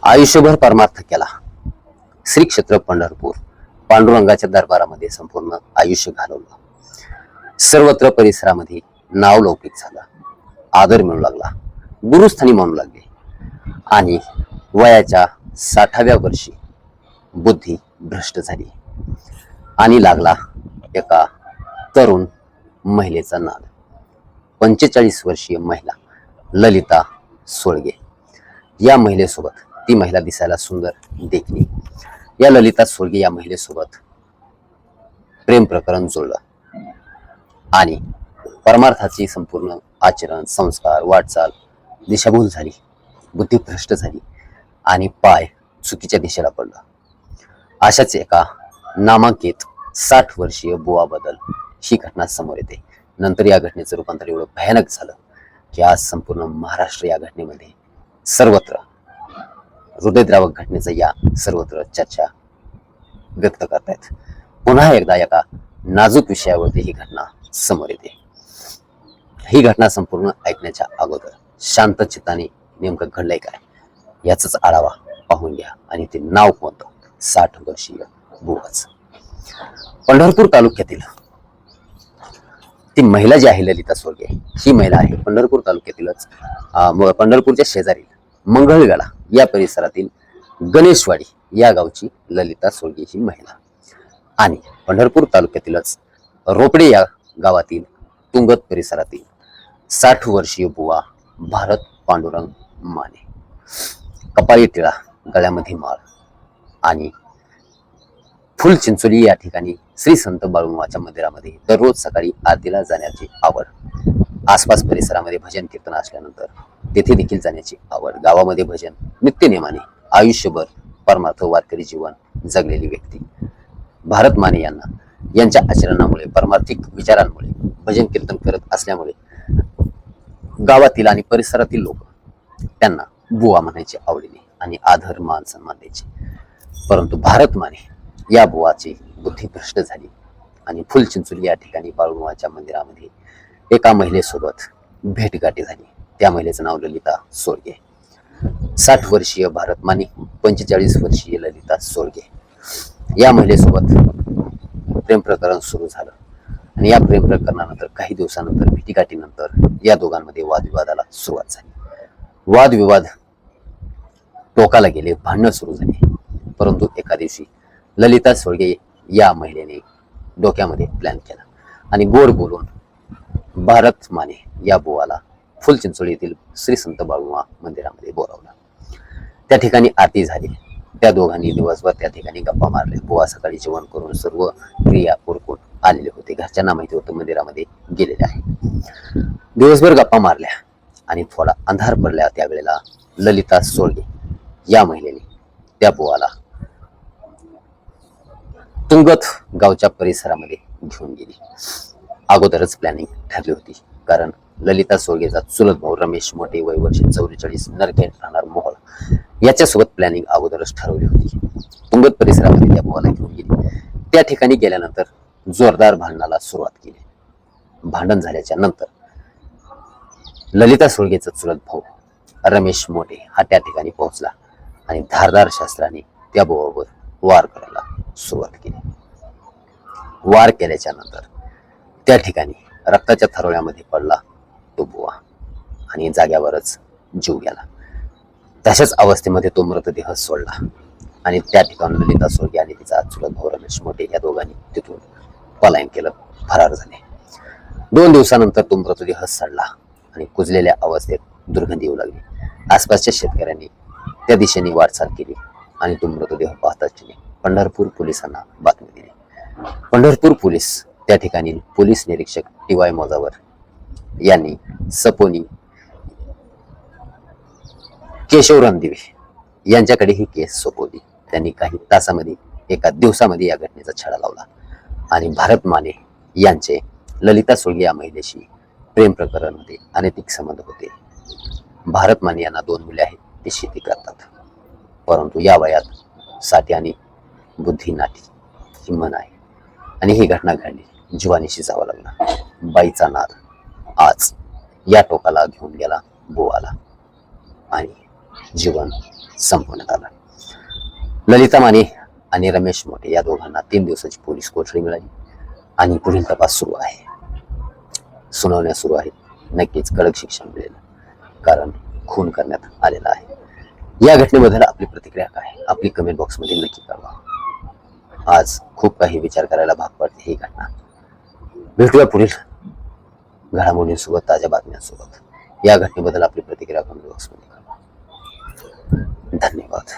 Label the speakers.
Speaker 1: आयुष्यभर परमार्थ केला. श्री क्षेत्र पंढरपूर पांडुरंगाच्या दरबारामध्ये संपूर्ण आयुष्य घालवलं. सर्वत्र परिसरामध्ये नाव लौकिक झालं, आदर मिळू लागला, गुरुस्थानी म्हणू लागले आणि वयाच्या 60व्या वर्षी बुद्धी भ्रष्ट झाली आणि लागला एका तरुण महिलेचा नाद. 45 वर्षीय महिला ललिता सोळगे. या महिलेसोबत, ती महिला दिसायला सुंदर देखणी, या ललिता सोळगे या महिलेसोबत प्रेम प्रकरण जुळलं आणि परमार्थाची संपूर्ण आचरण, संस्कार, वाटचाल दिशाभूल झाली, बुद्धी भ्रष्ट झाली आणि पाय चुकीच्या दिशेला पडला. अशाच एका नामांकित 60 वर्षीय बुवाबद्दल ही घटना समोर येते. नंतर या घटनेचं रूपांतर एवढं भयानक झालं की आज संपूर्ण महाराष्ट्र या घटनेमध्ये सर्वत्र, हृदयद्रावक घटनेचा या सर्वत्र चर्चा व्यक्त करतायत. पुन्हा एकदा एका नाजूक विषयावरती ही घटना समोर येते. ही घटना संपूर्ण ऐकण्याच्या अगोदर शांत चित्ताने नेमकं घडलंय काय याचाच आढावा पाहून घ्या. आणि ते नाव कोणतं? 60 वर्षीय बुवाच. पंढरपूर तालुक्यातील ती महिला जी आहे ललिता सोळगे, ही महिला आहे पंढरपूर तालुक्यातीलच पंढरपूरच्या शेजारील मंगळवेढा या परिसरातील गणेशवाडी या गावची ललिता सोळगे ही महिला आणि पंढरपूर तालुक्यातीलच रोपडे या गावातील तुंगत परिसरातील 60 वर्षीय बुवा भारत पांडुरंग माने. कपाळी टिळा, गळ्यामध्ये माळ आणि फुल चिंचोली या ठिकाणी श्री संत बाळूमामाच्या मंदिरामध्ये दररोज सकाळी आरतीला जाण्याची आवड. आसपास परिसरामध्ये भजन कीर्तन असल्यानंतर तेथे देखील जाण्याची आवड. गावामध्ये भजन नित्यनेमाने आयुष्यभर परमार्थ वारकरी जीवन जगलेली व्यक्ती भारत माने यांना यांच्या आचरणामुळे, परमार्थिक विचारांमुळे, भजन कीर्तन करत असल्यामुळे गावातील आणि परिसरातील लोक त्यांना बुवा म्हणायचे आवडीने आणि आदर मान सन्मान द्यायचे. परंतु भारत माने या बुवाची बुद्धी भ्रष्ट झाली आणि फुलचिंचोली या ठिकाणी बाळूमामाच्या मंदिरामध्ये एका महिलेसोबत भेटगाठी झाली. त्या महिलेचं नाव ललिता सोळगे. 60 वर्षीय भारत माने, 45 वर्षीय ललिता सोळगे या महिलेसोबत प्रेम प्रकरण सुरू झालं आणि या प्रेम प्रकरणानंतर काही दिवसानंतर, भेटीगाठीनंतर या दोघांमध्ये वादविवादाला सुरुवात झाली. वादविवाद टोकाला गेले, भांडणं सुरू झाली. परंतु एका दिवशी ललिता सोळगे या महिलेने डोक्यामध्ये प्लॅन केला आणि गोड बोलून भारत माने या बुवाला फुलचिंचोली येथील श्री संत बाळूमामा मंदिरामध्ये बोलावलं. त्या ठिकाणी आरती झाली. त्या दोघांनी दिवसभर त्या ठिकाणी गप्पा मारल्या. बुवा सकाळी जेवण करून सर्व क्रिया उरकून आलेले होते. घरच्यांना माहिती होतं मंदिरामध्ये गेलेले आहे. दिवसभर गप्पा मारल्या आणि थोडा अंधार पडल्या त्यावेळेला ललिता सोळगे या महिलेने त्या बुवाला तुंगत गावच्या परिसरामध्ये घेऊन गेली. अगोदरच प्लॅनिंग ठरली होती, कारण ललिता सोळगेचा चुलत भाऊ रमेश मोठे, वय वर्ष 44, नरखेड, राहणार मोहोळ, याच्यासोबत प्लॅनिंग अगोदरच ठरवली होती. तुंगत परिसरामध्ये त्या बुवाला घेऊन गेली. त्या ठिकाणी गेल्यानंतर जोरदार भांडणाला सुरुवात केली. भांडण झाल्याच्या नंतर ललिता सोळगेचा चुलत भाऊ रमेश मोठे हा त्या ठिकाणी पोहोचला आणि धारदार शस्त्राने त्या बुवावर वार करायला सुरुवात केली. वार केल्याच्या नंतर त्या ठिकाणी रक्ताच्या थरोळ्यामध्ये पडला तो बुवा आणि जाग्यावरच जीव गेला. तशाच अवस्थेमध्ये तो मृतदेह सोडला आणि त्या ठिकाणी ललिता सोळगे आणि तिचा चुलत भाऊ रमेश मोठे या दोघांनी तिथून पलायन केलं, फरार झाले. 2 दिवसानंतर तो मृतदेह सडला आणि कुजलेल्या अवस्थेत दुर्गंधी येऊ लागली. आसपासच्या शेतकऱ्यांनी त्या दिशेने वाटचाल केली आणि तो मृतदेह पाहताच पंढरपूर पोलिसांना बातमी दिली. पंढरपूर पोलीस त्या ठिकाणी पोलीस निरीक्षक TY मोजावर यांनी सपोनी केशव रणदिवे यांच्याकडे ही केस सोपवली. त्यांनी काही तासामध्ये, एका दिवसामध्ये या घटनेचा छडा लावला आणि भारत माने यांचे ललिता सोळगे या महिलेशी प्रेम प्रकरण होते, अनैतिक संबंध होते. भारत माने यांना 2 मुले आहेत, ते शेती करतात. परंतु या वयात साठी आणि बुद्धी नाटी ही मन आहे आणि ही घटना घडली. जीवानीशी जावं लागला. बाईचा नाद आज या टोकाला घेऊन गेला बुवाला आणि जीवन संपवण्यात आला. ललिता माने आणि रमेश मोठे या दोघांना 3 दिवसाची पोलीस कोठडी मिळाली आणि पुढील तपास सुरू आहे. सुनावण्या सुरू आहेत. नक्कीच कडक शिक्षा मिळेल, कारण खून करण्यात आलेला आहे. या घटनेबद्दल आपली प्रतिक्रिया काय, आपली कमेंट बॉक्समध्ये नक्की कळवा. आज खूप काही विचार करायला भाग पडते ही घटना. भेटूया पुढील घडामोडींसोबत, ताज्या बातम्यांसोबत. या घटनेबद्दल आपली प्रतिक्रिया कमेंट बॉक्समध्ये कळवा. धन्यवाद.